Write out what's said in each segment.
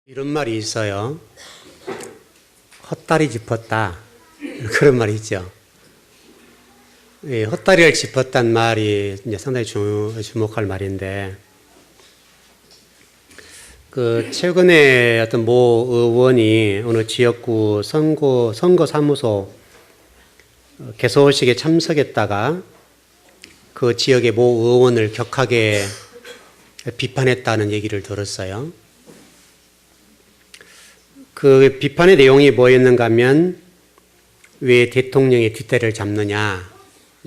이런 말이 있어요. 헛다리 짚었다. 그런 말이 있죠. 헛다리를 짚었단 말이 이제 상당히 주목할 말인데, 최근에 어떤 모 의원이 어느 지역구 선거사무소 개소식에 참석했다가 그 지역의 모 의원을 격하게 비판했다는 얘기를 들었어요. 그 비판의 내용이 뭐였는가 하면 왜 대통령의 뒷대를 잡느냐,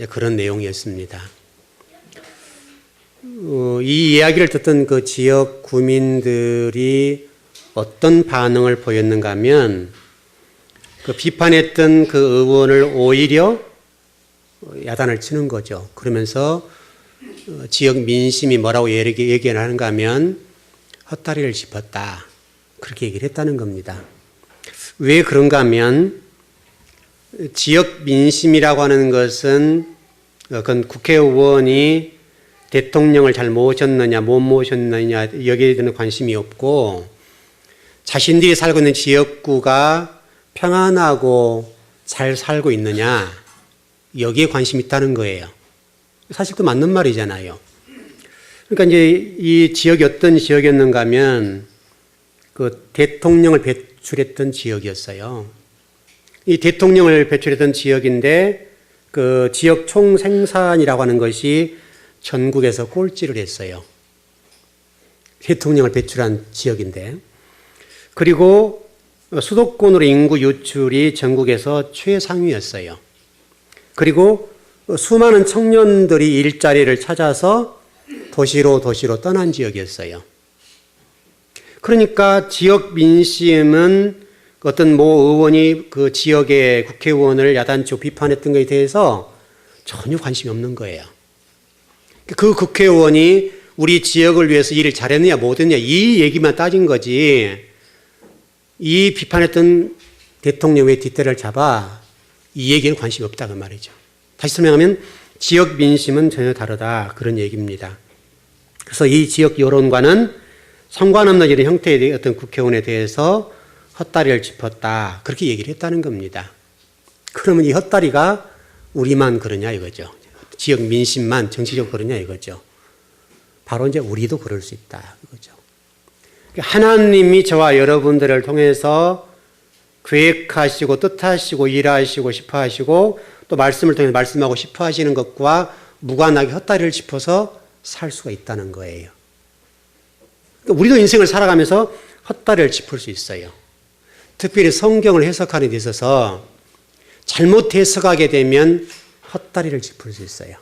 그런 내용이었습니다. 이 이야기를 듣던 그 지역 구민들이 어떤 반응을 보였는가 하면 그 비판했던 그 의원을 오히려 야단을 치는 거죠. 그러면서 지역 민심이 뭐라고 얘기를 하는가 하면 헛다리를 짚었다, 그렇게 얘기를 했다는 겁니다. 왜 그런가 하면 지역 민심이라고 하는 것은 그건 국회의원이 대통령을 잘 모셨느냐 못 모셨느냐 여기에 대한 관심이 없고, 자신들이 살고 있는 지역구가 평안하고 잘 살고 있느냐 여기에 관심이 있다는 거예요. 사실 또 맞는 말이잖아요. 그러니까 이제 이 지역이 어떤 지역이었는가 하면 그 대통령을 배출했던 지역이었어요. 이 대통령을 배출했던 지역인데 그 지역 총생산이라고 하는 것이 전국에서 꼴찌를 했어요. 대통령을 배출한 지역인데, 그리고 수도권으로 인구 유출이 전국에서 최상위였어요. 그리고 수많은 청년들이 일자리를 찾아서 도시로 떠난 지역이었어요. 그러니까 지역 민심은 어떤 모 의원이 그 지역의 국회의원을 야단치고 비판했던 것에 대해서 전혀 관심이 없는 거예요. 그 국회의원이 우리 지역을 위해서 일을 잘했느냐 못했느냐 이 얘기만 따진 거지, 이 비판했던 대통령 왜 뒷대를 잡아, 이 얘기는 관심이 없다 그 말이죠. 다시 설명하면 지역 민심은 전혀 다르다, 그런 얘기입니다. 그래서 이 지역 여론과는 상관없는 이런 형태의 어떤 국회의원에 대해서 헛다리를 짚었다, 그렇게 얘기를 했다는 겁니다. 그러면 이 헛다리가 우리만 그러냐 이거죠. 지역 민심만 정치적으로 그러냐 이거죠. 바로 이제 우리도 그럴 수 있다 이거죠. 하나님이 저와 여러분들을 통해서 계획하시고 뜻하시고 일하시고 싶어하시고 또 말씀을 통해서 말씀하고 싶어하시는 것과 무관하게 헛다리를 짚어서 살 수가 있다는 거예요. 우리도 인생을 살아가면서 헛다리를 짚을 수 있어요. 특별히 성경을 해석하는 데 있어서 잘못 해석하게 되면 헛다리를 짚을 수 있어요.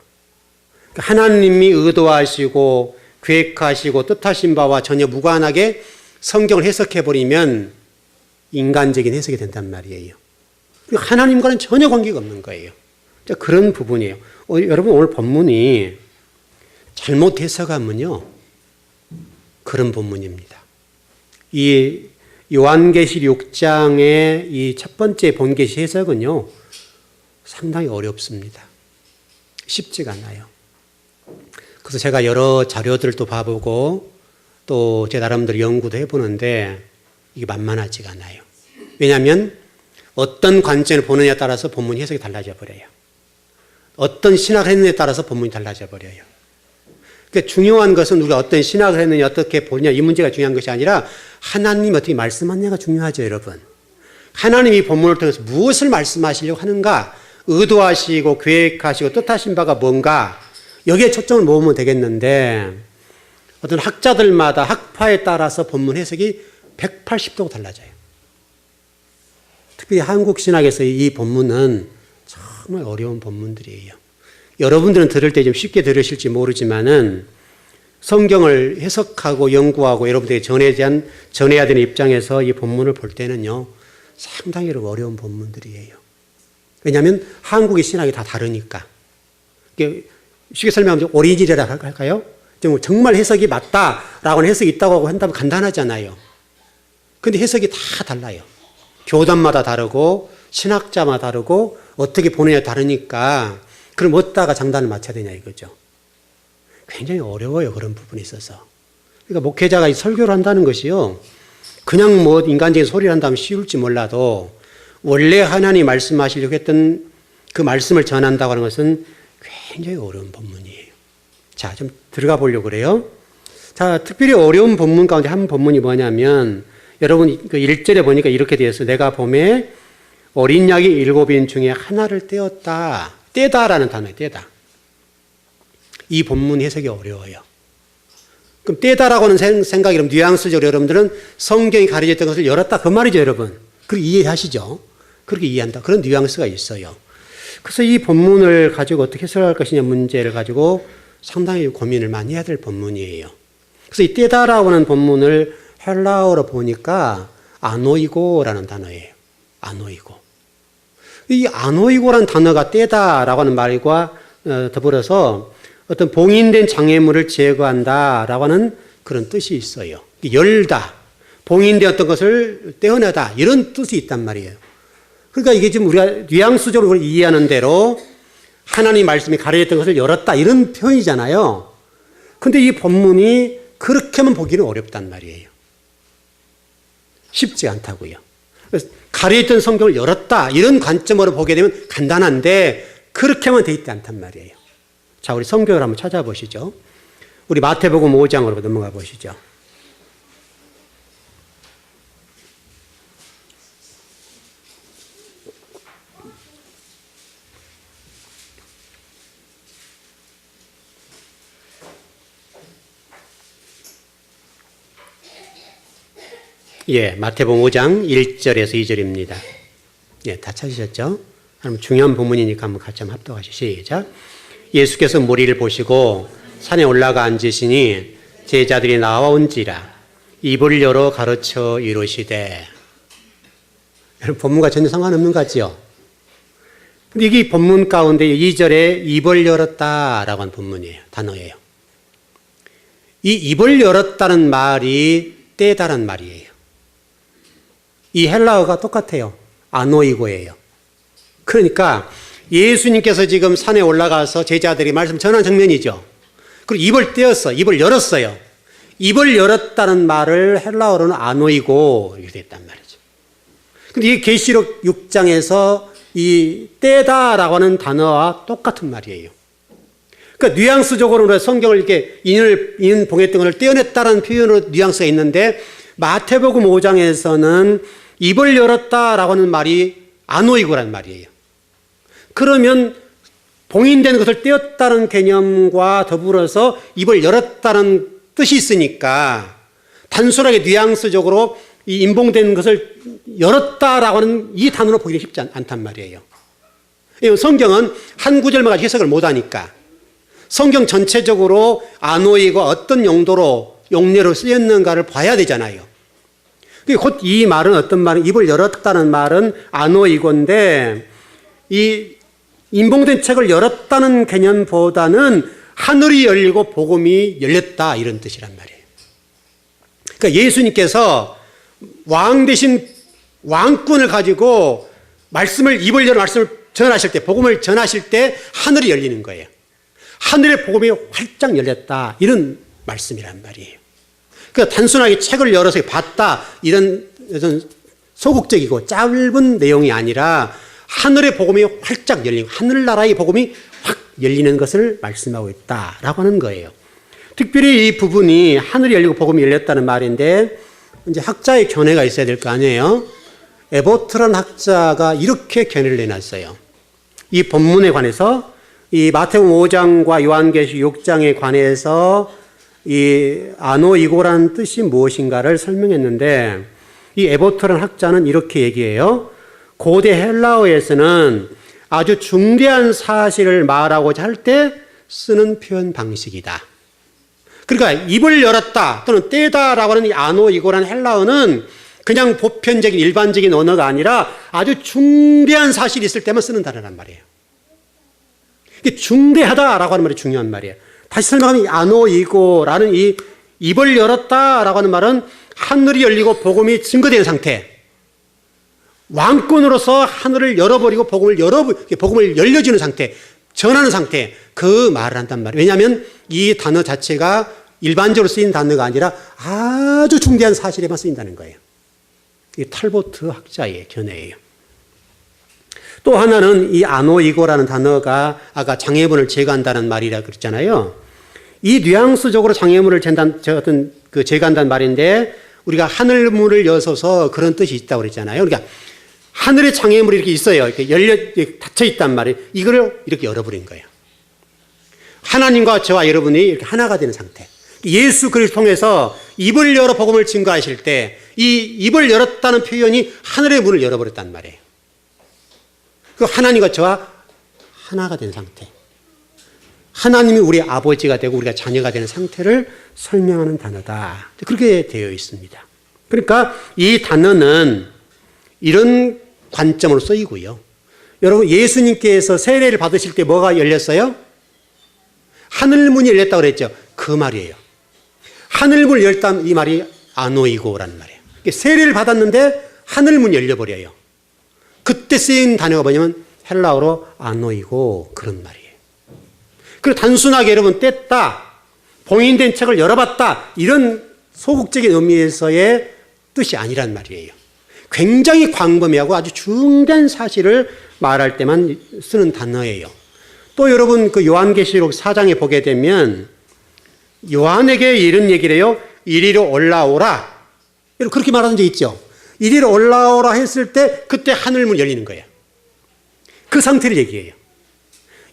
하나님이 의도하시고 계획하시고 뜻하신 바와 전혀 무관하게 성경을 해석해버리면 인간적인 해석이 된단 말이에요. 하나님과는 전혀 관계가 없는 거예요. 그런 부분이에요. 여러분 오늘 본문이 잘못 해석하면요, 그런 본문입니다. 이 요한계시 6장의 이 첫 번째 본계시 해석은요, 상당히 어렵습니다. 쉽지가 않아요. 그래서 제가 여러 자료들도 봐보고 또 제 나름대로 연구도 해보는데 이게 만만하지가 않아요. 왜냐하면 어떤 관점을 보느냐에 따라서 본문 해석이 달라져 버려요. 어떤 신학을 했느냐에 따라서 본문이 달라져 버려요. 그러니까 중요한 것은 우리가 어떤 신학을 했느냐 어떻게 보느냐 이 문제가 중요한 것이 아니라 하나님이 어떻게 말씀하느냐가 중요하죠, 여러분. 하나님이 본문을 통해서 무엇을 말씀하시려고 하는가, 의도하시고 계획하시고 뜻하신 바가 뭔가, 여기에 초점을 모으면 되겠는데 어떤 학자들마다 학파에 따라서 본문 해석이 180도가 달라져요. 특히 한국 신학에서 이 본문은 정말 어려운 본문들이에요. 여러분들은 들을 때 좀 쉽게 들으실지 모르지만은 성경을 해석하고 연구하고 여러분들에게 전해야 되는 입장에서 이 본문을 볼 때는요, 상당히 어려운 본문들이에요. 왜냐하면 한국의 신학이 다 다르니까. 쉽게 설명하면 오리지널이라고 할까요? 정말 해석이 맞다라고 하는 해석이 있다고 한다면 간단하잖아요. 근데 해석이 다 달라요. 교단마다 다르고 신학자마다 다르고 어떻게 보느냐에 다르니까 그럼 어디다가 장단을 맞춰야 되냐 이거죠. 굉장히 어려워요, 그런 부분에 있어서. 그러니까 목회자가 설교를 한다는 것이요, 그냥 뭐 인간적인 소리를 한다면 쉬울지 몰라도 원래 하나님이 말씀하시려고 했던 그 말씀을 전한다고 하는 것은 굉장히 어려운 본문이에요. 자, 좀 들어가 보려고 그래요. 자, 특별히 어려운 본문 가운데 한 본문이 뭐냐면 여러분 그 1절에 보니까 이렇게 되어 있어요. 내가 봄에 어린 양이 7인 중에 하나를 떼었다. 떼다라는 단어예요. 떼다. 이 본문 해석이 어려워요. 그럼 떼다라고 하는 생각이 뉘앙스적으로 여러분들은 성경이 가르쳤던 것을 열었다 그 말이죠, 여러분. 그렇게 이해하시죠? 그렇게 이해한다. 그런 뉘앙스가 있어요. 그래서 이 본문을 가지고 어떻게 해석할 것이냐 문제를 가지고 상당히 고민을 많이 해야 될 본문이에요. 그래서 이 떼다라고 하는 본문을 헬라어로 보니까 아노이고라는 단어예요. 아노이고. 이 아노이고라는 단어가 떼다라고 하는 말과 더불어서 어떤 봉인된 장애물을 제거한다라고 하는 그런 뜻이 있어요. 열다, 봉인된 어떤 것을 떼어내다 이런 뜻이 있단 말이에요. 그러니까 이게 지금 우리가 뉘앙스적으로 이해하는 대로 하나님 말씀이 가르쳤던 것을 열었다 이런 표현이잖아요. 그런데 이 본문이 그렇게만 보기는 어렵단 말이에요. 쉽지 않다고요. 그래서 가르쳤던 성경을 열었다 이런 관점으로 보게 되면 간단한데 그렇게만 돼 있지 않단 말이에요. 자, 우리 성경을 한번 찾아보시죠. 우리 마태복음 5장으로 넘어가 보시죠. 예, 마태복음 5장 1절에서 2절입니다. 예, 다 찾으셨죠? 그럼 중요한 부분이니까 한번 같이 한번 합독하시죠. 시작. 예수께서 무리를 보시고 산에 올라가 앉으시니 제자들이 나와온지라 입을 열어 가르쳐 이르시되. 여러분 본문과 전혀 상관없는 것 같죠? 근데 이게 본문 가운데 2절에 입을 열었다라고 하는 본문이에요. 단어예요. 이 입을 열었다는 말이 떼다란 말이에요. 이 헬라어가 똑같아요. 아노이고예요. 그러니까 예수님께서 지금 산에 올라가서 제자들이 말씀 전한 장면이죠. 그리고 입을 떼었어. 입을 열었어요. 입을 열었다는 말을 헬라어로는 아노이고 이렇게 됐단 말이죠. 근데 이 계시록 6장에서 이 떼다라고 하는 단어와 똑같은 말이에요. 그러니까 뉘앙스적으로 성경을 이렇게 인을 봉했던 것을 떼어냈다는 표현으로 뉘앙스가 있는데 마태복음 5장에서는 입을 열었다라고 하는 말이 아노이고란 말이에요. 그러면 봉인된 것을 떼었다는 개념과 더불어서 입을 열었다는 뜻이 있으니까 단순하게 뉘앙스적으로 이 인봉된 것을 열었다라고 하는 이 단어로 보기 쉽지 않단 말이에요. 성경은 한 구절만 가지고 해석을 못하니까 성경 전체적으로 아노이고 어떤 용도로 용례로 쓰였는가를 봐야 되잖아요. 곧 이 말은 어떤 말은 입을 열었다는 말은 아노이고인데 이 인봉된 책을 열었다는 개념보다는 하늘이 열리고 복음이 열렸다 이런 뜻이란 말이에요. 그러니까 예수님께서 왕 대신 왕권을 가지고 말씀을 입을 열어 말씀을 전하실 때 복음을 전하실 때 하늘이 열리는 거예요. 하늘의 복음이 활짝 열렸다 이런 말씀이란 말이에요. 그러니까 단순하게 책을 열어서 봤다 이런 소극적이고 짧은 내용이 아니라 하늘의 복음이 활짝 열리고 하늘나라의 복음이 확 열리는 것을 말씀하고 있다라고 하는 거예요. 특별히 이 부분이 하늘이 열리고 복음이 열렸다는 말인데 이제 학자의 견해가 있어야 될 거 아니에요. 에보트라는 학자가 이렇게 견해를 내놨어요. 이 본문에 관해서 이 마태복음 5장과 요한계시록 6장에 관해서 이 아노이고라는 뜻이 무엇인가를 설명했는데 이 에보트라는 학자는 이렇게 얘기해요. 고대 헬라어에서는 아주 중대한 사실을 말하고자 할 때 쓰는 표현 방식이다. 그러니까 입을 열었다 또는 떼다라고 하는 이 아노이고라는 헬라어는 그냥 보편적인 일반적인 언어가 아니라 아주 중대한 사실이 있을 때만 쓰는 단어란 말이에요. 이게 중대하다라고 하는 말이 중요한 말이에요. 다시 설명하면 이 아노이고라는 이 입을 열었다라고 하는 말은 하늘이 열리고 복음이 증거되는 상태. 왕권으로서 하늘을 열어버리고 복음을 열려주는 상태, 전하는 상태, 그 말을 한단 말이에요. 왜냐하면 이 단어 자체가 일반적으로 쓰인 단어가 아니라 아주 중대한 사실에만 쓰인다는 거예요. 탈보트 학자의 견해예요. 또 하나는 이 아노이고라는 단어가 아까 장애물을 제거한다는 말이라 그랬잖아요. 이 뉘앙스적으로 장애물을 제거한다는 말인데 우리가 하늘문을 여서서 그런 뜻이 있다고 그랬잖아요. 그러니까 하늘에 장애물이 이렇게 있어요. 이렇게 닫혀 있단 말이에요. 이거를 이렇게 열어버린 거예요. 하나님과 저와 여러분이 이렇게 하나가 되는 상태. 예수 그리스도를 통해서 입을 열어 복음을 증거하실 때 이 입을 열었다는 표현이 하늘의 문을 열어버렸단 말이에요. 그 하나님과 저와 하나가 된 상태. 하나님이 우리 아버지가 되고 우리가 자녀가 되는 상태를 설명하는 단어다. 그렇게 되어 있습니다. 그러니까 이 단어는 이런 관점으로 쓰이고요. 여러분 예수님께서 세례를 받으실 때 뭐가 열렸어요? 하늘문이 열렸다고 그랬죠. 그 말이에요. 하늘문을 열었다는 이 말이 아노이고라는 말이에요. 세례를 받았는데 하늘문이 열려버려요. 그때 쓰인 단어가 뭐냐면 헬라어로 아노이고 그런 말이에요. 그리고 단순하게 여러분 뗐다, 봉인된 책을 열어봤다 이런 소극적인 의미에서의 뜻이 아니란 말이에요. 굉장히 광범위하고 아주 중대한 사실을 말할 때만 쓰는 단어예요. 또 여러분 그 요한계시록 4장에 보게 되면 요한에게 이런 얘기를 해요. 이리로 올라오라. 그렇게 말하는 적 있죠. 이리로 올라오라 했을 때 그때 하늘문 열리는 거예요. 그 상태를 얘기해요.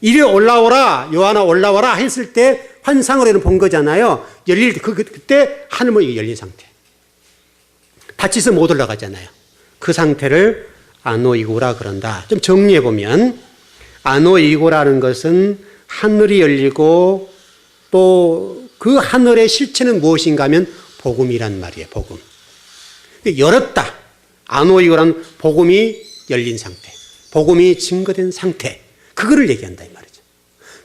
이리로 올라오라, 요한아 올라와라 했을 때 환상으로는 본 거잖아요. 열릴 때 그때 하늘문이 열린 상태. 다치서 못 올라가잖아요. 그 상태를 아노이고라 그런다. 좀 정리해 보면 아노이고라는 것은 하늘이 열리고 또 그 하늘의 실체는 무엇인가 하면 복음이란 말이에요. 복음. 열었다. 아노이고란 복음이 열린 상태. 복음이 증거된 상태. 그거를 얘기한다 이 말이죠.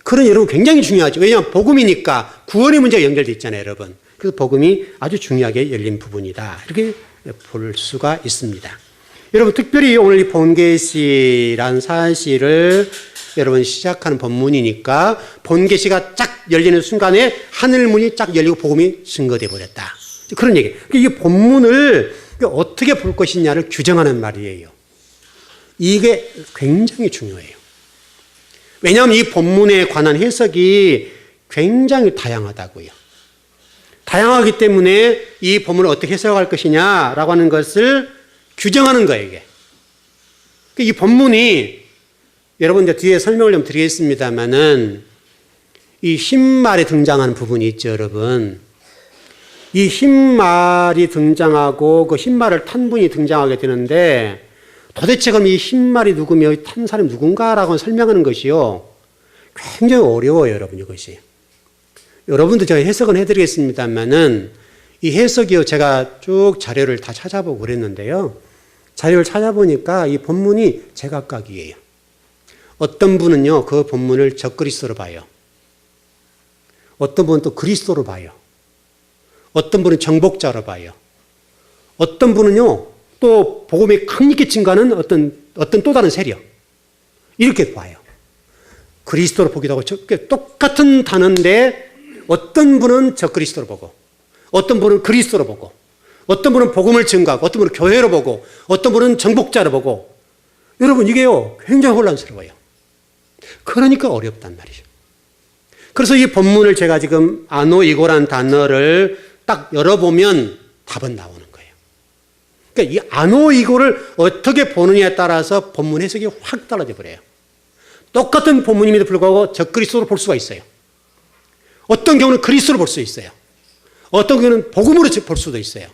그런 여러분 굉장히 중요하죠. 왜냐하면 복음이니까 구원의 문제가 연결되어 있잖아요. 여러분. 그래서 복음이 아주 중요하게 열린 부분이다. 이렇게 볼 수가 있습니다. 여러분 특별히 오늘 이 본계시란 사실을 여러분 시작하는 본문이니까 본계시가 쫙 열리는 순간에 하늘문이 쫙 열리고 복음이 증거돼 버렸다. 그런 얘기. 이 본문을 어떻게 볼 것이냐를 규정하는 말이에요. 이게 굉장히 중요해요. 왜냐하면 이 본문에 관한 해석이 굉장히 다양하다고요. 다양하기 때문에 이 본문을 어떻게 해석할 것이냐라고 하는 것을 규정하는 거예요, 이게. 이 본문이 여러분 이제 뒤에 설명을 좀 드리겠습니다만은 이 흰말에 등장하는 부분이 있죠, 여러분. 이 흰말이 등장하고 그 흰말을 탄 분이 등장하게 되는데 도대체 그럼 이 흰말이 누구며 탄 사람이 누군가라고 설명하는 것이요. 굉장히 어려워요, 여러분, 이것이. 여러분도 제가 해석은 해드리겠습니다만은 이 해석이요. 제가 쭉 자료를 다 찾아보고 그랬는데요. 자료를 찾아보니까 이 본문이 제각각이에요. 어떤 분은요, 그 본문을 적그리스도로 봐요. 어떤 분은 또 그리스도로 봐요. 어떤 분은 정복자로 봐요. 어떤 분은요, 또 복음이 강력히 증가하는 어떤 또 다른 세력. 이렇게 봐요. 그리스도로 보기도 하고, 똑같은 단어인데 어떤 분은 적그리스도로 보고, 어떤 분은 그리스도로 보고, 어떤 분은 복음을 증가하고, 어떤 분은 교회로 보고, 어떤 분은 정복자로 보고. 여러분, 이게요, 굉장히 혼란스러워요. 그러니까 어렵단 말이죠. 그래서 이 본문을 제가 지금 아노이고란 단어를 딱 열어보면 답은 나오는 거예요. 그러니까 이 아노이고를 어떻게 보느냐에 따라서 본문 해석이 확 달라져 버려요. 똑같은 본문임에도 불구하고 적그리스도로 볼 수가 있어요. 어떤 경우는 그리스도로 볼 수 있어요. 어떤 경우는 복음으로 볼 수도 있어요.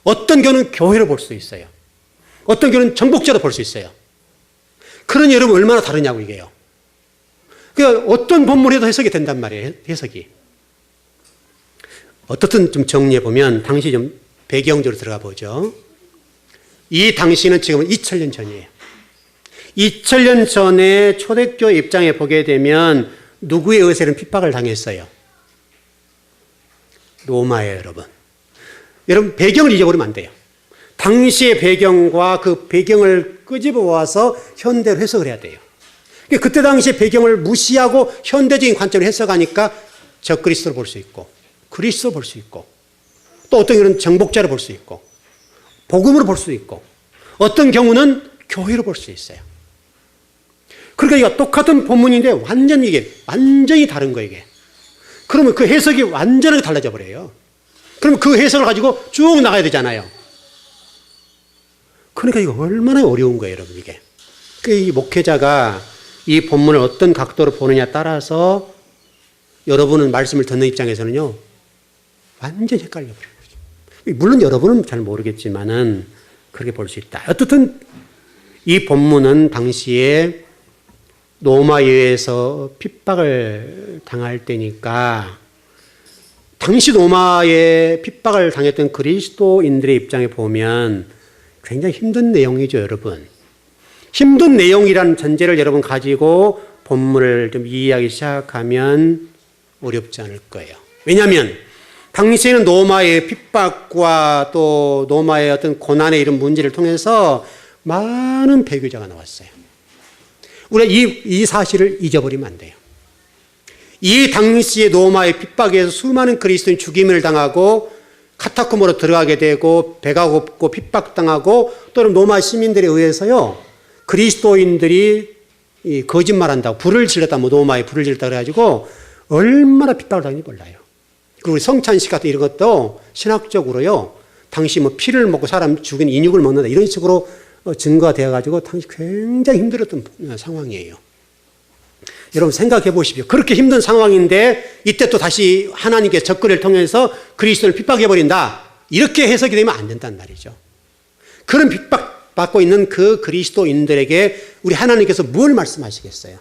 어떤 경우는 교회로 볼 수 있어요. 어떤 경우는 정복자로 볼 수 있어요. 그러니 여러분 얼마나 다르냐고 이게요. 그러니까 어떤 본문에도 해석이 된단 말이에요. 해석이. 어떻든 좀 정리해 보면 당시 좀 배경적으로 들어가 보죠. 이 당시는 지금 2000년 전이에요. 2000년 전에 초대교 입장에 보게 되면 누구의 의세는 핍박을 당했어요? 로마예요, 여러분. 여러분 배경을 잊어버리면 안 돼요. 당시의 배경과 그 배경을 끄집어 와서 현대로 해석을 해야 돼요. 그때 당시의 배경을 무시하고 현대적인 관점을 해석하니까 적그리스도로 볼 수 있고 그리스도로 볼 수 있고 또 어떤 경우는 정복자로 볼 수 있고 복음으로 볼 수 있고 어떤 경우는 교회로 볼 수 있어요. 그러니까 이거 똑같은 본문인데 완전히 다른 거예요, 이게. 그러면 그 해석이 완전하게 달라져 버려요. 그러면 그 해석을 가지고 쭉 나가야 되잖아요. 그러니까 이거 얼마나 어려운 거예요, 여러분, 이게. 이 목회자가 이 본문을 어떤 각도로 보느냐에 따라서 여러분은 말씀을 듣는 입장에서는요, 완전히 헷갈려 버려요. 물론 여러분은 잘 모르겠지만은 그렇게 볼 수 있다. 어떻든 이 본문은 당시에 로마에 의해서 핍박을 당할 때니까 당시 로마에 핍박을 당했던 그리스도인들의 입장에 보면 굉장히 힘든 내용이죠, 여러분. 힘든 내용이라는 전제를 여러분 가지고 본문을 좀 이해하기 시작하면 어렵지 않을 거예요. 왜냐하면 당시에는 로마의 핍박과 또 로마의 어떤 고난의 이런 문제를 통해서 많은 배교자가 나왔어요. 우리가 이 사실을 잊어버리면 안 돼요. 이 당시에 로마의 핍박에서 수많은 그리스도인 죽임을 당하고 카타콤으로 들어가게 되고 배가 고프고 핍박당하고 또는 로마 시민들에 의해서요, 그리스도인들이 거짓말한다고 불을 질렀다, 로마에 불을 질렀다 그래가지고 얼마나 핍박을 당했는지 몰라요. 그리고 성찬식 같은 이런 것도 신학적으로요, 당시 피를 먹고 사람 죽인 인육을 먹는다 이런 식으로 증거가 되어가지고 당시 굉장히 힘들었던 상황이에요. 여러분 생각해 보십시오. 그렇게 힘든 상황인데 이때 또 다시 하나님께 접근을 통해서 그리스도를 핍박해버린다. 이렇게 해석이 되면 안 된다는 말이죠. 그런 핍박받고 있는 그 그리스도인들에게 우리 하나님께서 뭘 말씀하시겠어요?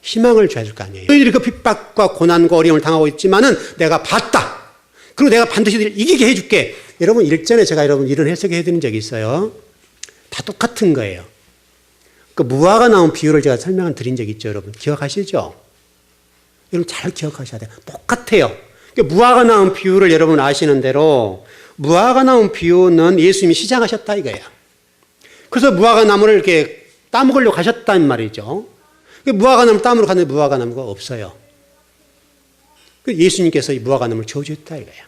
희망을 줘야 될 거 아니에요. 너희들이 그 핍박과 고난과 어려움을 당하고 있지만은 내가 봤다. 그리고 내가 반드시 이기게 해줄게. 여러분 일전에 제가 여러분 이런 해석을 해드린 적이 있어요. 다 똑같은 거예요. 그 무화과 나온 비유를 제가 설명을 드린 적이 있죠, 여러분. 기억하시죠? 여러분 잘 기억하셔야 돼요. 똑같아요. 무화과 나온 비유를 여러분 아시는 대로 무화과 나온 비유는 예수님이 시작하셨다 이거예요. 그래서 무화과 나무를 이렇게 따먹으려고 하셨단 말이죠. 무화과 나무를 따먹으러 갔는데 무화과 나무가 없어요. 예수님께서 이 무화과 나무를 저주했다 이거예요.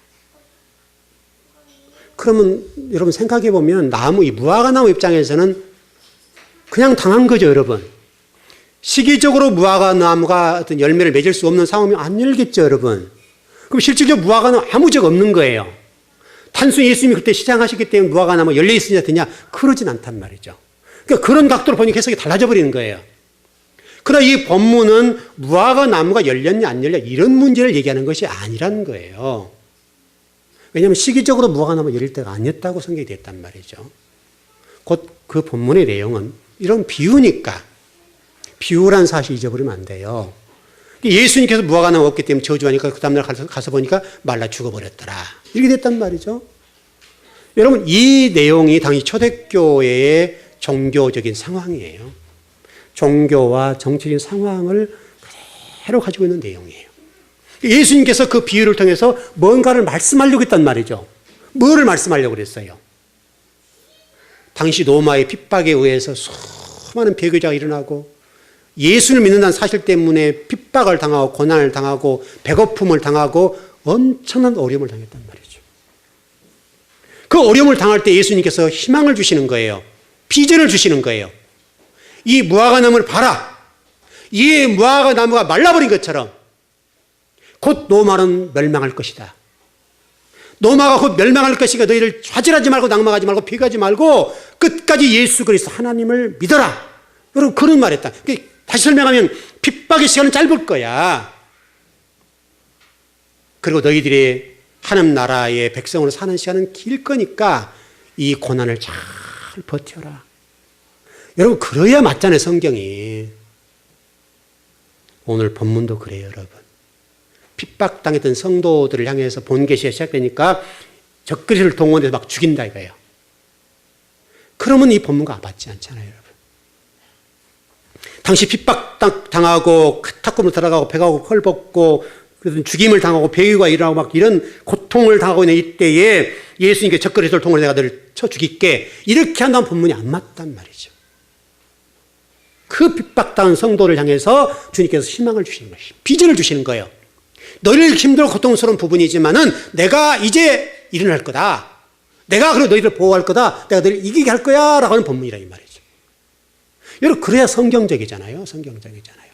그러면 여러분 생각해 보면 이 무화과 나무 입장에서는 그냥 당한 거죠, 여러분. 시기적으로 무화과 나무가 어떤 열매를 맺을 수 없는 상황이면 안 열겠죠, 여러분. 그럼 실질적으로 무화과 나무 아무 적 없는 거예요. 단순히 예수님이 그때 시장하셨기 때문에 무화과 나무가 열려 있으냐 되냐 그러진 않단 말이죠. 그러니까 그런 각도로 보니까 해석이 달라져 버리는 거예요. 그러나 이 본문은 무화과 나무가 열렸냐 안 열렸냐 이런 문제를 얘기하는 것이 아니라는 거예요. 왜냐하면 시기적으로 무화과 나무가 열릴 때가 아니었다고 성경이 됐단 말이죠. 곧 그 본문의 내용은 이런 비유니까 비유란 사실 잊어버리면 안 돼요. 예수님께서 무화과 나무 없기 때문에 저주하니까 그 다음날 가서 보니까 말라 죽어버렸더라. 이렇게 됐단 말이죠. 여러분 이 내용이 당시 초대교회의 종교적인 상황이에요. 종교와 정치적인 상황을 그대로 가지고 있는 내용이에요. 예수님께서 그 비유를 통해서 뭔가를 말씀하려고 했단 말이죠. 뭐를 말씀하려고 그랬어요? 당시 로마의 핍박에 의해서 수많은 배교자가 일어나고 예수를 믿는다는 사실 때문에 핍박을 당하고 고난을 당하고 배고픔을 당하고 엄청난 어려움을 당했단 말이죠. 그 어려움을 당할 때 예수님께서 희망을 주시는 거예요. 비전을 주시는 거예요. 이 무화과 나무를 봐라. 이 무화과 나무가 말라버린 것처럼 곧 로마는 멸망할 것이다. 로마가 곧 멸망할 것이니까 너희를 좌절하지 말고 낭망하지 말고 비교하지 말고 끝까지 예수 그리스도 하나님을 믿어라. 여러분 그런 말했다. 다시 설명하면 핍박의 시간은 짧을 거야. 그리고 너희들이 하나님 나라의 백성으로 사는 시간은 길 거니까 이 고난을 잘 버텨라. 여러분 그래야 맞잖아요, 성경이. 오늘 본문도 그래요, 여러분. 핍박당했던 성도들을 향해서 본계시가 시작되니까 적그리스도를 동원해서 막 죽인다 이거예요. 그러면 이 본문과 맞지 않잖아요, 여러분. 당시 핍박당하고 카타콤으로 들어가고 배가 고고 헐벗고 죽임을 당하고 배위가 일어나고 막 이런 고통을 당하고 있는 이때에 예수님께 적그리스도를 통해 내가 너를 쳐 죽일게 이렇게 한다면 본문이 안 맞단 말이죠. 그 핍박당한 성도를 향해서 주님께서 희망을 주시는 거예요. 비전을 주시는 거예요. 너희를 힘들고 고통스러운 부분이지만은 내가 이제 일어날 거다. 내가 그래 너희를 보호할 거다. 내가 너희를 이기게 할 거야. 라고 하는 본문이라 이 말이죠. 여러분, 그래야 성경적이잖아요. 성경적이잖아요.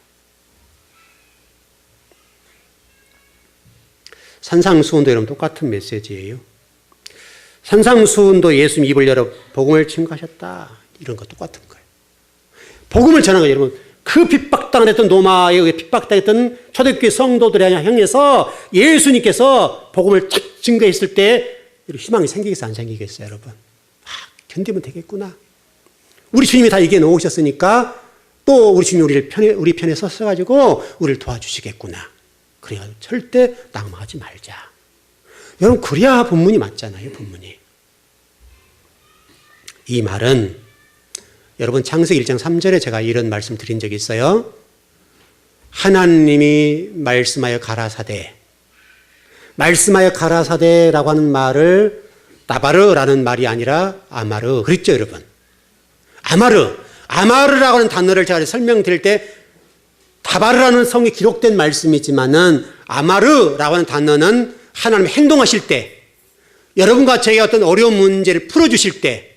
산상수훈도 여러분 똑같은 메시지예요. 산상수훈도 예수님 입을 열어 복음을 증거하셨다. 이런 거 똑같은 거예요. 복음을 전한 거예요. 여러분, 그 핍박당했던 로마에 의해 핍박당했던 초대교회 성도들을 향해서 예수님께서 복음을 탁 증거했을 때 희망이 생기겠어요? 안 생기겠어요? 여러분, 견디면 되겠구나. 우리 주님이 다 이겨 놓으셨으니까 또 우리 주님이 우리 편에 서셔가지고 우리를 도와주시겠구나. 그래야 절대 낙망하지 말자. 여러분, 그래야 본문이 맞잖아요. 본문이. 이 말은 여러분, 창세기 1장 3절에 제가 이런 말씀 드린 적이 있어요. 하나님이 말씀하여 가라사대. 말씀하여 가라사대라고 하는 말을 나바르라는 말이 아니라 아마르. 그랬죠, 여러분? 아마르라고 하는 단어를 제가 설명드릴 때 다바르라는 성이 기록된 말씀이지만은 아마르라고 하는 단어는 하나님 행동하실 때, 여러분과 저의 어떤 어려운 문제를 풀어주실 때,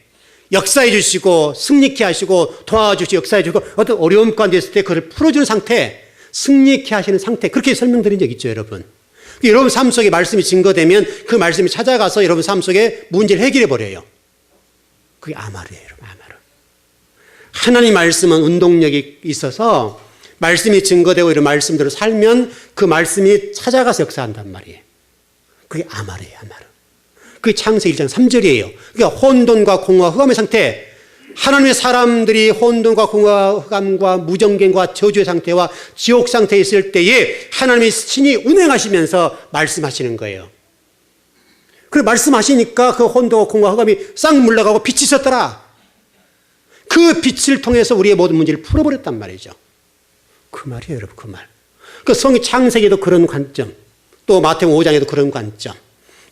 역사해 주시고 승리케 하시고 도와주시고 역사해 주시고 어떤 어려움 가운데 있을 때 그걸 풀어주는 상태, 승리케 하시는 상태, 그렇게 설명드린 적 있죠, 여러분. 여러분 삶 속에 말씀이 증거되면 그 말씀이 찾아가서 여러분 삶 속에 문제를 해결해 버려요. 그게 아마르예요, 여러분. 아마르. 하나님 말씀은 운동력이 있어서 말씀이 증거되고 이런 말씀대로 살면 그 말씀이 찾아가서 역사한단 말이에요. 그게 아마르예요, 아마르. 그게 창세기 1장 3절이에요. 그러니까 혼돈과 공허와 흑암의 상태, 하나님의 사람들이 혼돈과 공허와 흑암과 무정갱과 저주의 상태와 지옥 상태에 있을 때에 하나님의 신이 운행하시면서 말씀하시는 거예요. 그래 말씀하시니까 그 혼돈과 공허와 흑암이 싹 물러가고 빛이 있었더라. 그 빛을 통해서 우리의 모든 문제를 풀어버렸단 말이죠. 그 말이에요, 여러분. 그 말. 그 성의 창세기도 그런 관점, 또 마태복음 5장에도 그런 관점,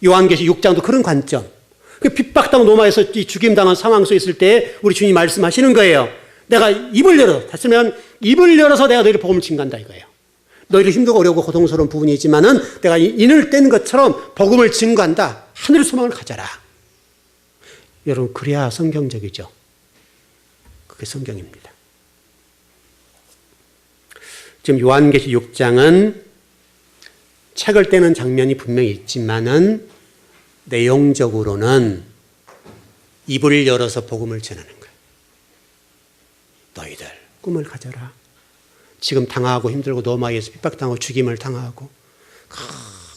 요한계시 6장도 그런 관점. 그 핍박당 로마에서 죽임당한 상황 속에 있을 때 우리 주님이 말씀하시는 거예요. 내가 입을 열어, 다시 말하면 입을 열어서 내가 너희를 복음을 증거한다 이거예요. 너희를 힘들고 어려우고 고통스러운 부분이 있지만은 내가 인을 뗀 것처럼 복음을 증거한다. 하늘의 소망을 가져라. 여러분, 그래야 성경적이죠. 그게 성경입니다. 지금 요한계시 6장은 책을 떼는 장면이 분명히 있지만은 내용적으로는 입을 열어서 복음을 전하는 거예요. 너희들 꿈을 가져라. 지금 당하고 힘들고 노마에서 핍박당하고 죽임을 당하고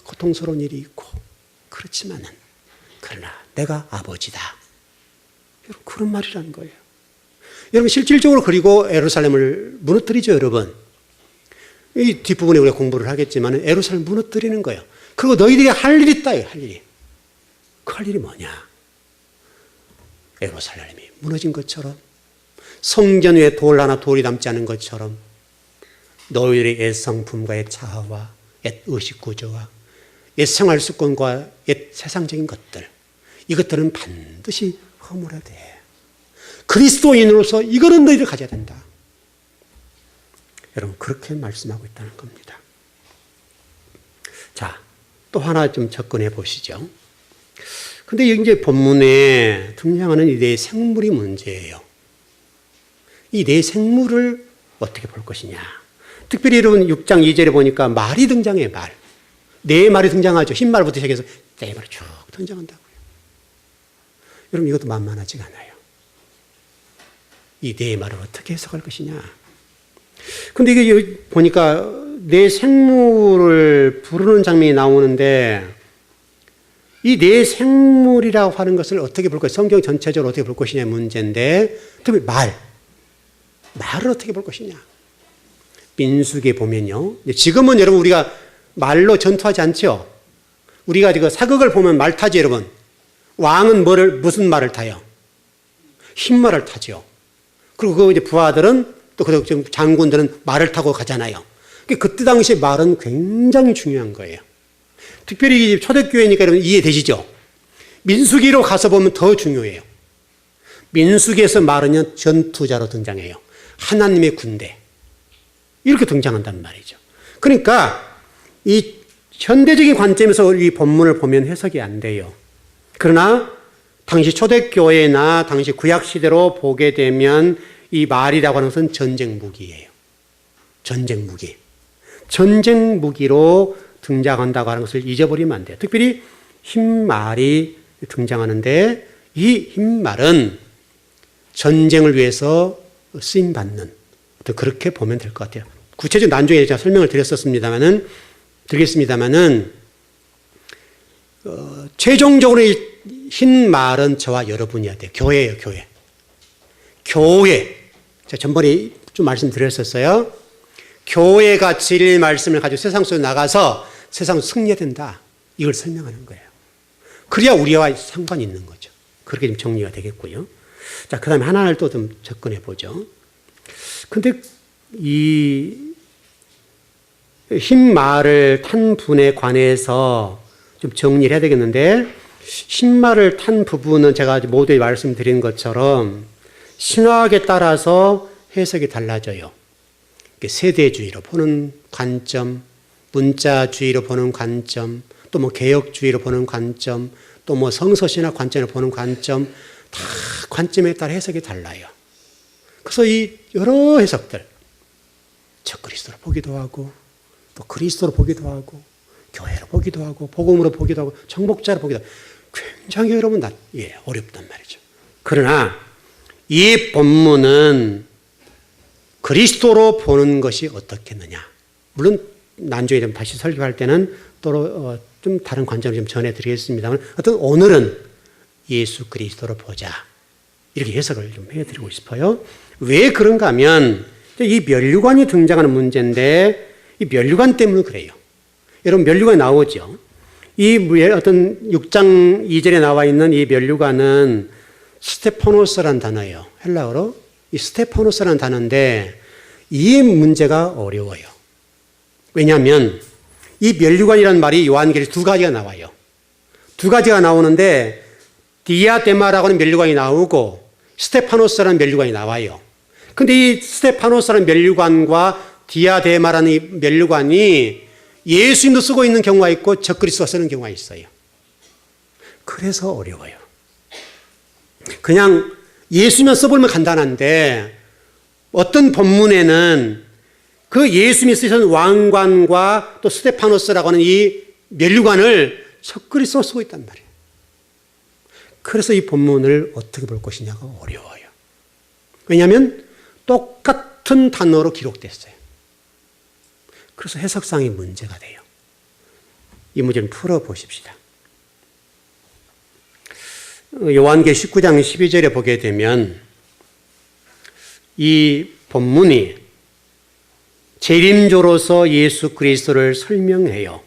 고통스러운 일이 있고 그렇지만은 그러나 내가 아버지다. 여러분, 그런 말이라는 거예요. 여러분, 실질적으로 그리고 예루살렘을 무너뜨리죠, 여러분. 이 뒷부분에 우리가 공부를 하겠지만 예루살렘을 무너뜨리는 거예요. 그거 너희들이 할 일이 있다, 할 일이. 그 할 일이 뭐냐? 예루살렘이 무너진 것처럼, 성전 위에 돌 하나 돌이 남지 않은 것처럼 너희들의 옛 성품과 옛 자아와 옛 의식 구조와 옛 생활 습관과 옛 세상적인 것들, 이것들은 반드시 허물어야 돼. 그리스도인으로서 이거는 너희들 가져야 된다. 여러분, 그렇게 말씀하고 있다는 겁니다. 자, 또 하나 좀 접근해 보시죠. 근데 이제 본문에 등장하는 이 네 생물이 문제예요. 이 네 생물을 어떻게 볼 것이냐. 특별히 여러분 6장 2절에 보니까 말이 등장해요, 말. 네 말이 등장하죠. 흰 말부터 시작해서 네 말이 쭉 등장한다고요. 여러분, 이것도 만만하지가 않아요. 이 네 말을 어떻게 해석할 것이냐. 근데 이게 보니까 네 생물을 부르는 장면이 나오는데 이 네 생물이라고 하는 것을 어떻게 볼 것이냐, 성경 전체적으로 어떻게 볼 것이냐 문제인데, 특히 말을 어떻게 볼 것이냐. 민수기에 보면요, 지금은 여러분 우리가 말로 전투하지 않죠. 우리가 지금 사극을 보면 말 타죠, 여러분. 왕은 무슨 말을 타요? 흰 말을 타죠. 그리고 그 이제 부하들은 또 그 장군들은 말을 타고 가잖아요. 그때 당시 말은 굉장히 중요한 거예요. 특별히 초대교회니까 여러분 이해되시죠? 민수기로 가서 보면 더 중요해요. 민수기에서 말은 전투자로 등장해요. 하나님의 군대. 이렇게 등장한단 말이죠. 그러니까 이 현대적인 관점에서 이 본문을 보면 해석이 안 돼요. 그러나 당시 초대교회나 당시 구약시대로 보게 되면 이 말이라고 하는 것은 전쟁 무기예요. 전쟁 무기. 전쟁 무기로 등장한다고 하는 것을 잊어버리면 안 돼요. 특별히 흰말이 등장하는데 이 흰말은 전쟁을 위해서 쓰임받는, 그렇게 보면 될 것 같아요. 구체적 난중에 제가 설명을 드리겠습니다만은 최종적으로 이 흰말은 저와 여러분이어야 돼요. 교회예요, 교회. 교회. 제가 전번에 좀 말씀드렸었어요. 교회가 진리의 말씀을 가지고 세상 속에 나가서 세상 승리해야 된다. 이걸 설명하는 거예요. 그래야 우리와 상관이 있는 거죠. 그렇게 좀 정리가 되겠고요. 자, 그 다음에 하나를 또 좀 접근해 보죠. 근데 이 흰말을 탄 분에 관해서 좀 정리를 해야 되겠는데, 흰말을 탄 부분은 제가 모두에 말씀드린 것처럼 신학에 따라서 해석이 달라져요. 세대주의로 보는 관점, 문자주의로 보는 관점, 또 뭐 개혁주의로 보는 관점, 또 뭐 성서신학 관점으로 보는 관점, 다 관점에 따라 해석이 달라요. 그래서 이 여러 해석들, 적그리스도로 보기도 하고, 또 그리스도로 보기도 하고, 교회로 보기도 하고, 복음으로 보기도 하고, 정복자로 보기도 하고, 굉장히 여러분 어렵단 말이죠. 그러나 이 본문은 그리스도로 보는 것이 어떻겠느냐. 물론 난주에 좀 다시 설교할 때는 또 좀 다른 관점을 좀 전해드리겠습니다만, 어떤 오늘은 예수 그리스도로 보자. 이렇게 해석을 좀 해드리고 싶어요. 왜 그런가 하면 이 면류관이 등장하는 문제인데, 이 면류관 때문에 그래요. 여러분 면류관이 나오죠. 이 어떤 6장 2절에 나와 있는 이 면류관은 스테파노스라는 단어예요. 헬라어로. 이 스테파노스라는 단어인데 이 문제가 어려워요. 왜냐하면 이 면류관이라는 말이 요한계시록 두 가지가 나와요. 두 가지가 나오는데 디아데마라고 하는 면류관이 나오고 스테파노스라는 면류관이 나와요. 근데 이 스테파노스라는 면류관과 디아데마라는 이 면류관이 예수님도 쓰고 있는 경우가 있고 적그리스도가 쓰는 경우가 있어요. 그래서 어려워요. 그냥 예수님만 써보면 간단한데 어떤 본문에는 그 예수님이 쓰신 왕관과 또 스테파노스라고 하는 이 면류관을 적그리스도로 쓰고 있단 말이에요. 그래서 이 본문을 어떻게 볼 것이냐가 어려워요. 왜냐하면 똑같은 단어로 기록됐어요. 그래서 해석상의 문제가 돼요. 이 문제를 풀어보십시다. 요한계시록 19장 12절에 보게 되면 이 본문이 재림조로서 예수 그리스도를 설명해요.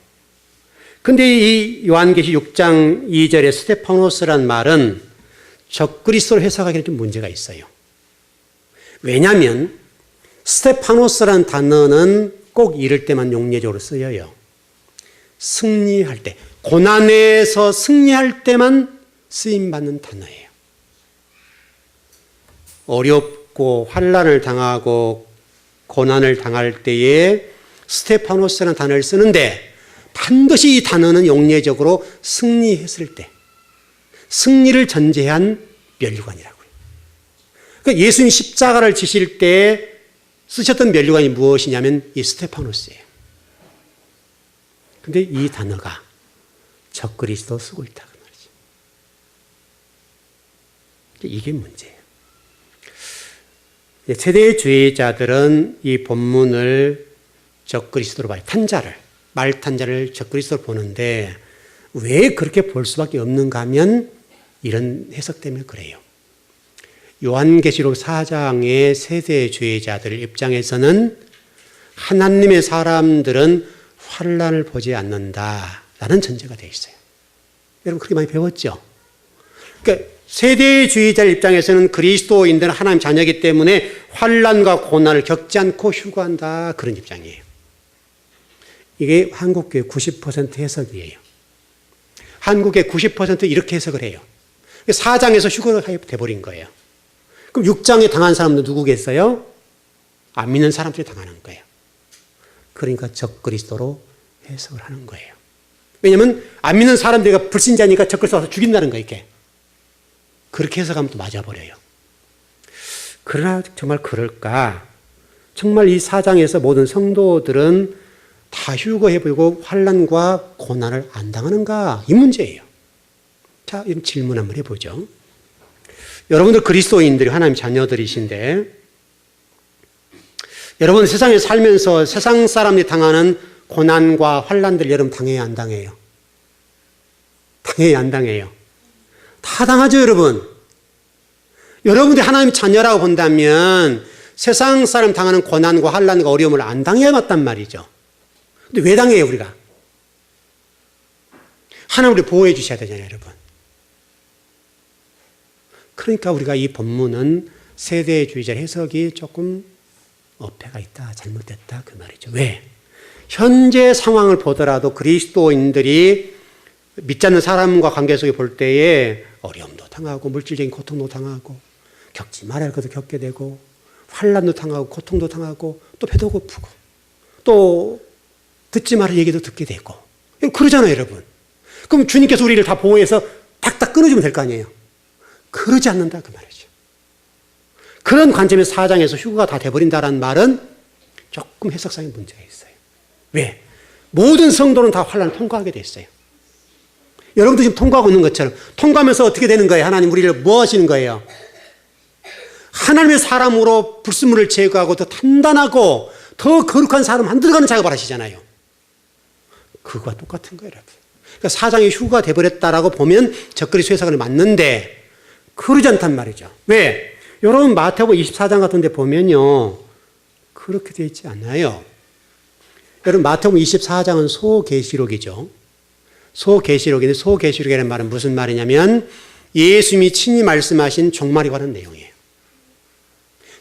근데 이 요한계시록 6장 2절에 스테파노스란 말은 적그리스도를 해석하기에는 좀 문제가 있어요. 왜냐하면 스테파노스란 단어는 꼭 이럴 때만 용례적으로 쓰여요. 승리할 때, 고난에서 승리할 때만 쓰임받는 단어예요. 어렵고 환난을 당하고 고난을 당할 때에 스테파노스라는 단어를 쓰는데 반드시 이 단어는 용례적으로 승리했을 때, 승리를 전제한 면류관이라고요. 그러니까 예수님 십자가를 지실 때 쓰셨던 면류관이 무엇이냐면 이 스테파노스예요. 근데 이 단어가 적그리스도 쓰고 있다 그 말이죠. 이게 문제예요. 세대주의자들은 이 본문을 적그리스도로 봐요. 탄자를, 말탄자를 적그리스도로 보는데 왜 그렇게 볼 수밖에 없는가 하면 이런 해석 때문에 그래요. 요한계시록 4장의 세대주의자들 입장에서는 하나님의 사람들은 환난을 보지 않는다라는 전제가 되어 있어요. 여러분 그렇게 많이 배웠죠? 그러니까 세대주의자 입장에서는 그리스도인들은 하나님 자녀이기 때문에 환난과 고난을 겪지 않고 휴거한다, 그런 입장이에요. 이게 한국교회 90% 해석이에요. 한국의 90% 이렇게 해석을 해요. 4장에서 휴거가 돼버린 거예요. 그럼 6장에 당한 사람도 누구겠어요? 안 믿는 사람들이 당하는 거예요. 그러니까 적그리스도로 해석을 하는 거예요. 왜냐하면 안 믿는 사람들이 불신자니까 적그리스도 와서 죽인다는 거예요. 이게. 그렇게 해석하면 또 맞아버려요. 그러나 정말 그럴까? 정말 이 4장에서 모든 성도들은 다 휴거해보고 환난과 고난을 안 당하는가? 이 문제예요. 자, 이런 질문 한번 해보죠. 여러분들 그리스도인들이 하나님 자녀들이신데 여러분 세상에 살면서 세상 사람들이 당하는 고난과 환난들 여러분 당해야 안 당해요? 당해야 안 당해요? 다 당하죠, 여러분. 여러분들이 하나님 자녀라고 본다면 세상 사람 당하는 고난과 환난과 어려움을 안 당해야 맞단 말이죠. 근데 왜 당해요, 우리가? 하나님 우리 보호해 주셔야 되잖아요, 여러분. 그러니까 우리가 이 본문은 세대주의자 해석이 조금 어폐가 있다, 잘못됐다 그 말이죠. 왜? 현재 상황을 보더라도 그리스도인들이 믿지 않는 사람과 관계 속에 볼 때에 어려움도 당하고 물질적인 고통도 당하고 겪지 말아야 할 것도 겪게 되고 환난도 당하고 고통도 당하고 또 배도 고프고 또 듣지 말할 얘기도 듣게 되고 그러잖아요, 여러분. 그럼 주님께서 우리를 다 보호해서 탁탁 끊어주면 될 거 아니에요. 그러지 않는다 그 말이죠. 그런 관점에서 4장에서 휴거가 다 돼버린다는 말은 조금 해석상의 문제가 있어요. 왜? 모든 성도는 다 환난을 통과하게 돼 있어요. 여러분도 지금 통과하고 있는 것처럼 통과하면서 어떻게 되는 거예요? 하나님 우리를 뭐 하시는 거예요? 하나님의 사람으로 불순물을 제거하고 더 단단하고 더 거룩한 사람 만들어가는 작업을 하시잖아요. 그거와 똑같은 거예요, 여러분. 그러니까 4장이 휴거가 돼버렸다라고 보면 적그리스도 해석은 맞는데 그러지 않단 말이죠. 왜? 여러분 마태복음 24장 같은 데 보면요. 그렇게 되어 있지 않아요. 여러분 마태복음 24장은 소계시록이죠. 소계시록인데 소계시록이라는 말은 무슨 말이냐면 예수님이 친히 말씀하신 종말에 관한 내용이에요.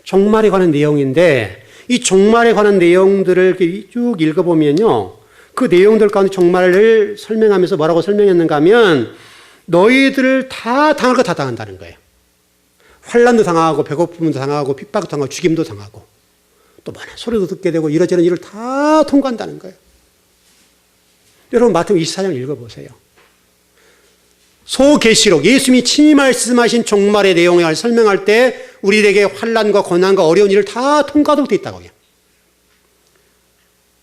종말에 관한 내용인데 이 종말에 관한 내용들을 쭉 읽어보면요. 그 내용들 가운데 종말을 설명하면서 뭐라고 설명했는가 하면 너희들을 다 당할 거 다 당한다는 거예요. 환난도 당하고 배고픔도 당하고 핍박도 당하고 죽임도 당하고 또 뭐냐 소리도 듣게 되고 이러저런 일을 다 통과한다는 거예요. 여러분 마태복음 24장 읽어보세요. 소계시록 예수님이 친히 말씀하신 종말의 내용을 설명할 때 우리에게 환난과 고난과 어려운 일을 다 통과하도록 되어 있다고요.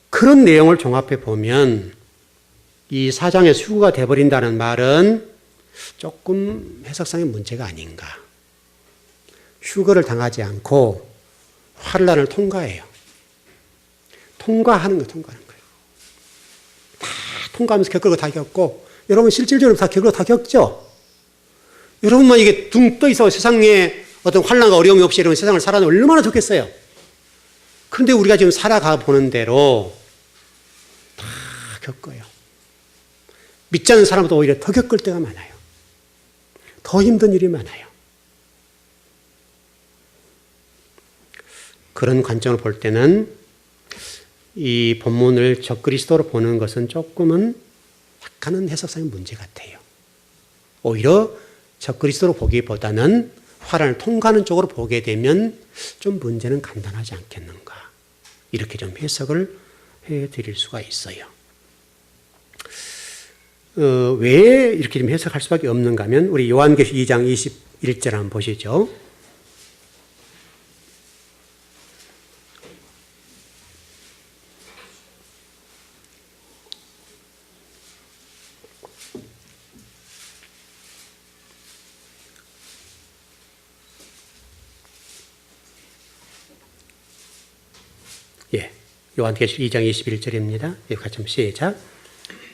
그런 내용을 종합해 보면 이 4장에서 휴거가 돼버린다는 말은 조금 해석상의 문제가 아닌가. 휴거를 당하지 않고 환난을 통과해요. 통과하는 거예요. 다 통과하면서 겪을 거 다 겪고 여러분 실질적으로 다 겪을 거 다 겪죠? 여러분만 이게 둥 떠 있어 세상에 어떤 환난과 어려움이 없이 이런 세상을 살아가면 얼마나 좋겠어요. 그런데 우리가 지금 살아가 보는 대로 다 겪어요. 믿지 않는 사람보다 오히려 더 겪을 때가 많아요. 더 힘든 일이 많아요. 그런 관점을 볼 때는 이 본문을 적그리스도로 보는 것은 조금은 약간은 해석상의 문제 같아요. 오히려 적그리스도로 보기보다는 환난을 통과하는 쪽으로 보게 되면 좀 문제는 간단하지 않겠는가. 이렇게 좀 해석을 해드릴 수가 있어요. 왜 이렇게 좀 해석할 수밖에 없는가 하면 우리 요한계시록 2장 21절 한번 보시죠. 예, 요한계시록 2장 21절입니다. 같이 한번 시작.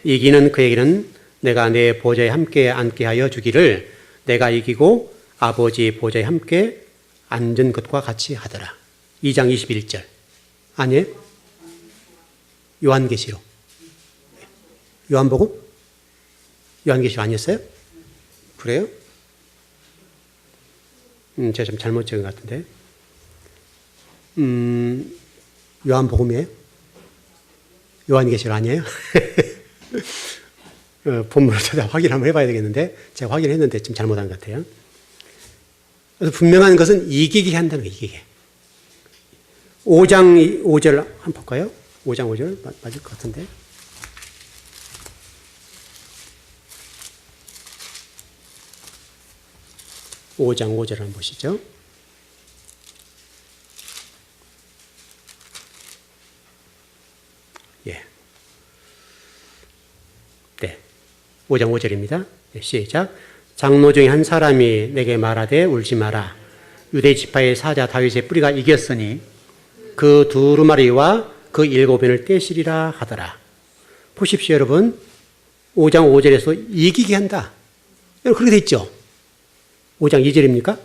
이기는 그에게는 내가 내 보좌에 함께 앉게 하여 주기를 내가 이기고 아버지 보좌에 함께 앉은 것과 같이 하더라. 2장 21절. 아니에요? 요한계시록. 요한복음? 요한계시록 아니었어요? 그래요? 제가 좀 잘못 적은 것 같은데. 요한복음이에요? 요한계시록 아니에요? 본문을 찾아 확인 한번 해봐야 되겠는데 제가 확인했는데 좀 잘못한 것 같아요. 그래서 분명한 것은 이기게 한다는 거예요. 이기게. 5장 5절 한번 볼까요? 5장 5절 맞을 것 같은데. 5장 5절 한번 보시죠. 예. 네. 5장 5절입니다. 네, 시작. 장로 중에 한 사람이 내게 말하되 울지 마라. 유대 지파의 사자 다윗의 뿌리가 이겼으니 그 두루마리와 그 7변을 떼시리라 하더라. 보십시오, 여러분. 5장 5절에서 이기게 한다. 여러분, 그렇게 돼 있죠? 5장 2절입니까?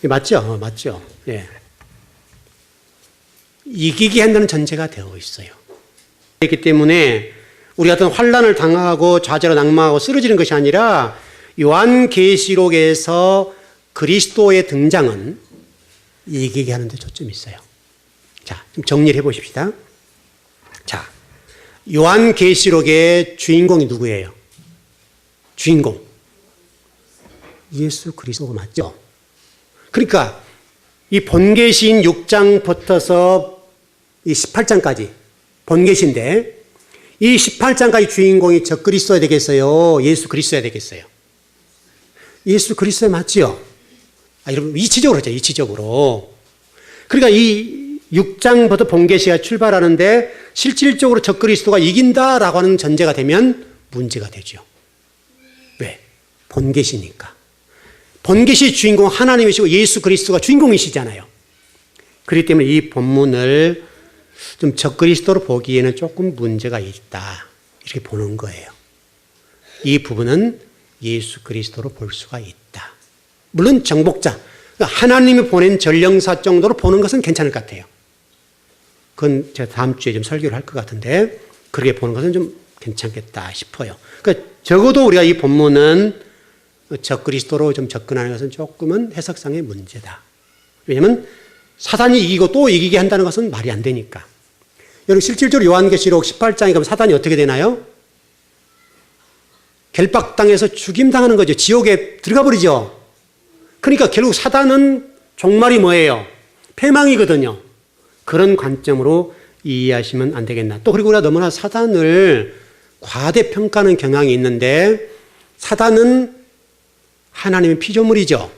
예, 맞죠? 맞죠? 예. 이기게 한다는 전제가 되어 있어요. 그렇기 때문에 우리 같은 환난을 당하고 좌절하고 낙망하고 쓰러지는 것이 아니라 요한계시록에서 그리스도의 등장은 이기게 하는 데 초점이 있어요. 자, 좀 정리를 해보십시다. 자, 요한계시록의 주인공이 누구예요? 주인공. 예수 그리스도가 맞죠? 그러니까 이 본계시인 6장부터서 이 18장까지 본계시인데 이 18장까지 주인공이 저 그리스도야 되겠어요? 예수 그리스도야 되겠어요? 예수 그리스도 맞지요? 여러분 이치적으로 하죠. 이치적으로. 그러니까 이 6장부터 본계시가 출발하는데 실질적으로 저 그리스도가 이긴다라고 하는 전제가 되면 문제가 되죠. 왜? 본계시니까. 본계시 주인공 하나님이시고 예수 그리스도가 주인공이시잖아요. 그렇기 때문에 이 본문을 좀 적그리스도로 보기에는 조금 문제가 있다. 이렇게 보는 거예요. 이 부분은 예수 그리스도로 볼 수가 있다. 물론 정복자, 하나님이 보낸 전령사 정도로 보는 것은 괜찮을 것 같아요. 그건 제가 다음 주에 좀 설교를 할 것 같은데 그렇게 보는 것은 좀 괜찮겠다 싶어요. 그러니까 적어도 우리가 이 본문은 적그리스도로 좀 접근하는 것은 조금은 해석상의 문제다. 왜냐하면 사단이 이기고 또 이기게 한다는 것은 말이 안 되니까. 여러분 실질적으로 요한계시록 18장에 가면 사단이 어떻게 되나요? 결박당해서 죽임당하는 거죠. 지옥에 들어가 버리죠. 그러니까 결국 사단은 종말이 뭐예요? 패망이거든요. 그런 관점으로 이해하시면 안 되겠나. 또 그리고 우리가 너무나 사단을 과대평가하는 경향이 있는데 사단은 하나님의 피조물이죠.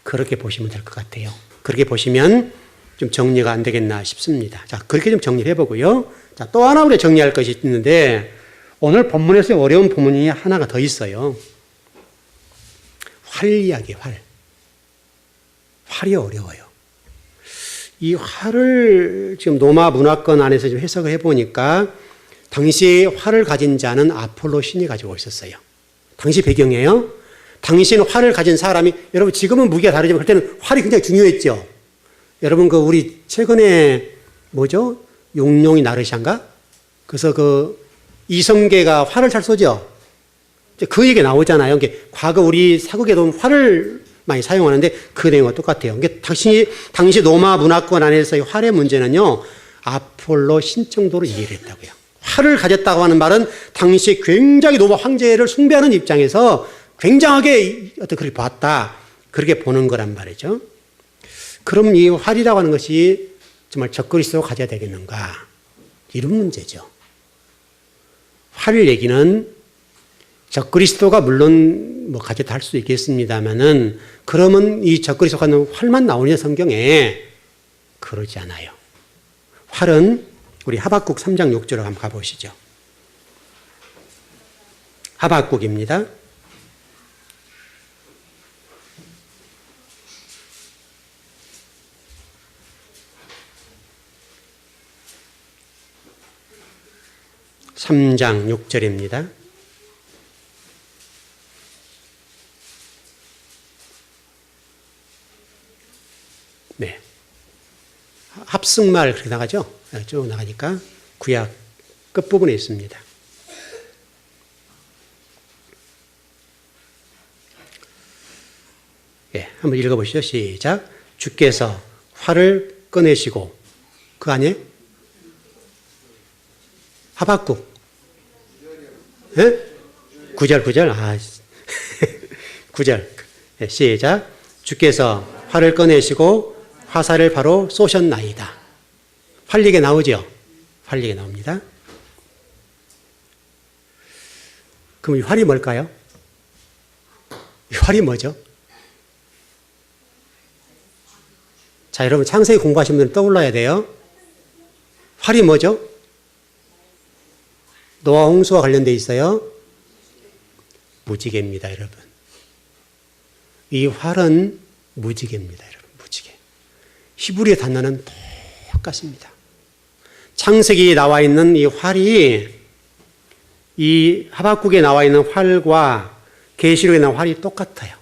그렇게 보시면 될 것 같아요. 그렇게 보시면 좀 정리가 안 되겠나 싶습니다. 자, 그렇게 좀 정리를 해보고요. 자, 또 하나 우리가 정리할 것이 있는데 오늘 본문에서 어려운 부분이 하나가 더 있어요. 활 이야기, 활. 활이 어려워요. 이 활을 지금 로마 문화권 안에서 좀 해석을 해보니까 당시에 활을 가진 자는 아폴로 신이 가지고 있었어요. 당시 배경이에요. 당시에는 활을 가진 사람이, 여러분 지금은 무기가 다르지만 그때는 활이 굉장히 중요했죠. 여러분 그 우리 최근에 뭐죠? 용룡이 나르샤인가? 그래서 그 이성계가 활을 잘 쏘죠. 그 얘기가 나오잖아요. 과거 우리 사극에도 활을 많이 사용하는데 그 내용과 똑같아요. 당시 로마 문화권 안에서의 활의 문제는요, 아폴로 신 정도로 이해를 했다고요. 활을 가졌다고 하는 말은 당시 굉장히 로마 황제를 숭배하는 입장에서 굉장하게 어떻게 그렇게 봤다. 그렇게 보는 거란 말이죠. 그럼 이 활이라고 하는 것이 정말 적그리스도로 가져야 되겠는가? 이런 문제죠. 활 얘기는 적그리스도가 물론 뭐 가져다 할 수 있겠습니다만은 그러면 이 적그리스도가 하는 활만 나오냐 성경에? 그러지 않아요. 활은 우리 하박국 3장 6절로 한번 가보시죠. 하박국입니다. (3장 6절입니다) 네. 합승말 그렇게 나가죠? 쭉 나가니까 구약 끝부분에 있습니다. 예, 한번 읽어보시죠. 시작. 주께서 활을 꺼내시고 그 안에 하박국. 예? 9절. 아, 9절. 예, 시작. 주께서 활을 꺼내시고 화살을 바로 쏘셨나이다. 활 얘기 나오죠? 활 얘기 나옵니다. 그럼 이 활이 뭘까요? 활이 뭐죠? 자, 여러분 창세기 공부하시는 분들 떠올라야 돼요. 활이 뭐죠? 노아 홍수와 관련돼 있어요. 무지개입니다, 여러분. 이 활은 무지개입니다, 여러분. 무지개. 히브리어 단어는 똑같습니다. 창세기에 나와 있는 이 활이 이 하박국에 나와 있는 활과 계시록에 나온 활이 똑같아요.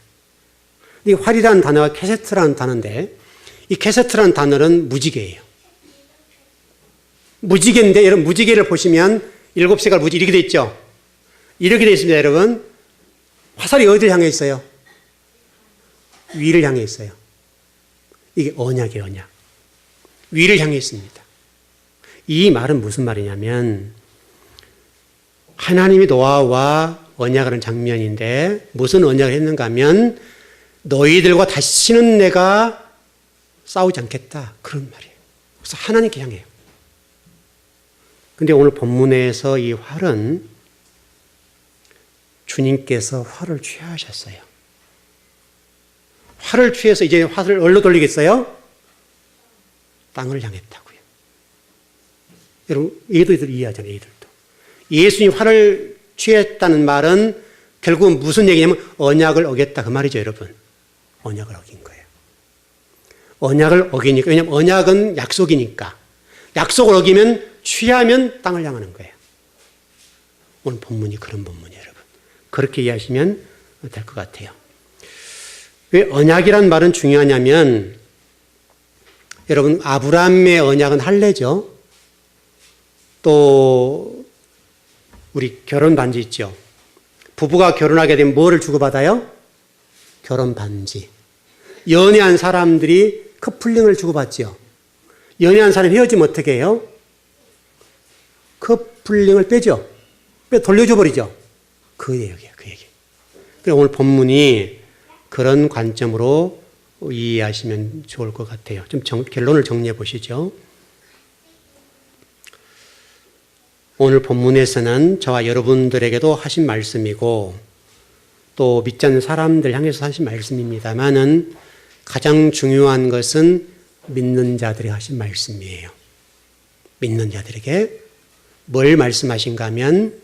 이 활이라는 단어가 케세트라는 단어인데 이 케세트라는 단어는 무지개예요. 무지개인데 여러분 무지개를 보시면 7색깔 무지개 이렇게 돼 있죠. 이렇게 돼 있습니다, 여러분. 화살이 어디를 향해 있어요? 위를 향해 있어요. 이게 언약이에요, 언약. 위를 향해 있습니다. 이 말은 무슨 말이냐면 하나님이 노아와 언약하는 장면인데 무슨 언약을 했는가 하면 너희들과 다시는 내가 싸우지 않겠다. 그런 말이에요. 그래서 하나님께 향해요. 근데 오늘 본문에서 이 활은 주님께서 활을 취하셨어요. 활을 취해서 이제 활을 어디로 돌리겠어요? 땅을 향했다고요. 여러분, 얘들도 이해하잖아요, 얘들도. 예수님 활을 취했다는 말은 결국은 무슨 얘기냐면 언약을 어겼다 그 말이죠, 여러분. 언약을 어긴 거예요. 언약을 어기니까, 왜냐하면 언약은 약속이니까. 약속을 어기면 취하면 땅을 향하는 거예요. 오늘 본문이 그런 본문이에요, 여러분. 그렇게 이해하시면 될 것 같아요. 왜 언약이란 말은 중요하냐면 여러분 아브라함의 언약은 할례죠. 또 우리 결혼 반지 있죠. 부부가 결혼하게 되면 뭐를 주고받아요? 결혼 반지. 연애한 사람들이 커플링을 주고받죠. 연애한 사람이 헤어지면 어떻게 해요? 커플링을 빼죠. 돌려줘 버리죠. 그 얘기예요, 그 얘기. 그래서 오늘 본문이 그런 관점으로 이해하시면 좋을 것 같아요. 좀 결론을 정리해 보시죠. 오늘 본문에서는 저와 여러분들에게도 하신 말씀이고 또 믿지 않는 사람들 향해서 하신 말씀입니다만은 가장 중요한 것은 믿는 자들이 하신 말씀이에요. 믿는 자들에게 뭘 말씀하신가 하면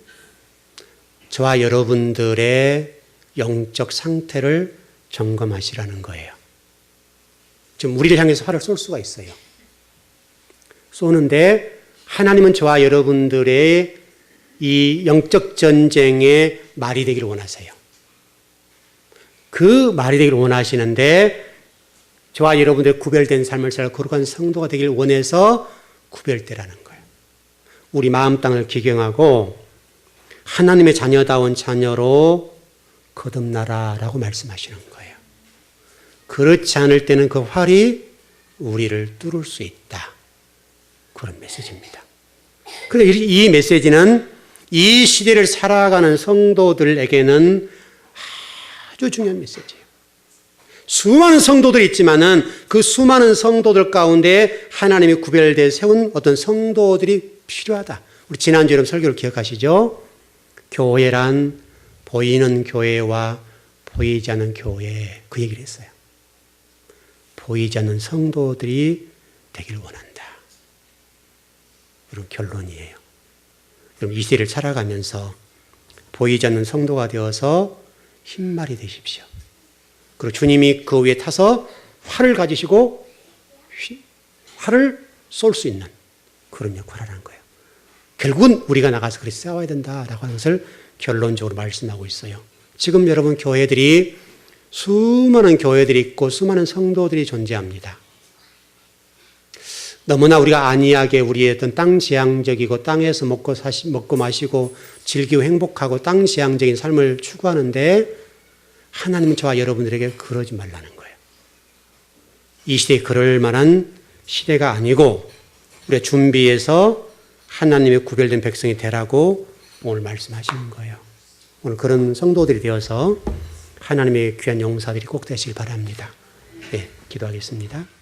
저와 여러분들의 영적 상태를 점검하시라는 거예요. 지금 우리를 향해서 활을 쏠 수가 있어요. 쏘는데 하나님은 저와 여러분들의 이 영적 전쟁의 말이 되기를 원하세요. 그 말이 되기를 원하시는데 저와 여러분들의 구별된 삶을 살아 거룩한 성도가 되기를 원해서 구별되라는 거예요. 우리 마음 땅을 기경하고 하나님의 자녀다운 자녀로 거듭나라라고 말씀하시는 거예요. 그렇지 않을 때는 그 활이 우리를 뚫을 수 있다. 그런 메시지입니다. 그런데 이 메시지는 이 시대를 살아가는 성도들에게는 아주 중요한 메시지예요. 수많은 성도들이 있지만은 그 수많은 성도들 가운데 하나님이 구별되어 세운 어떤 성도들이 필요하다. 우리 지난주 여러분 설교를 기억하시죠? 교회란 보이는 교회와 보이지 않는 교회, 그 얘기를 했어요. 보이지 않는 성도들이 되기를 원한다. 이런 결론이에요. 여러분 이 시대를 살아가면서 보이지 않는 성도가 되어서 흰말이 되십시오. 그리고 주님이 그 위에 타서 활을 가지시고 활을 쏠 수 있는 그런 역할을 하는 거예요. 결국은 우리가 나가서 그렇게 싸워야 된다라고 하는 것을 결론적으로 말씀하고 있어요. 지금 여러분 교회들이 수많은 교회들이 있고 수많은 성도들이 존재합니다. 너무나 우리가 안이하게 우리의 어떤 땅지향적이고 땅에서 먹고 마시고 즐기고 행복하고 땅지향적인 삶을 추구하는데 하나님은 저와 여러분들에게 그러지 말라는 거예요. 이 시대에 그럴 만한 시대가 아니고 우리가 준비해서 하나님의 구별된 백성이 되라고 오늘 말씀하시는 거예요. 오늘 그런 성도들이 되어서 하나님의 귀한 용사들이 꼭 되시길 바랍니다. 네, 기도하겠습니다.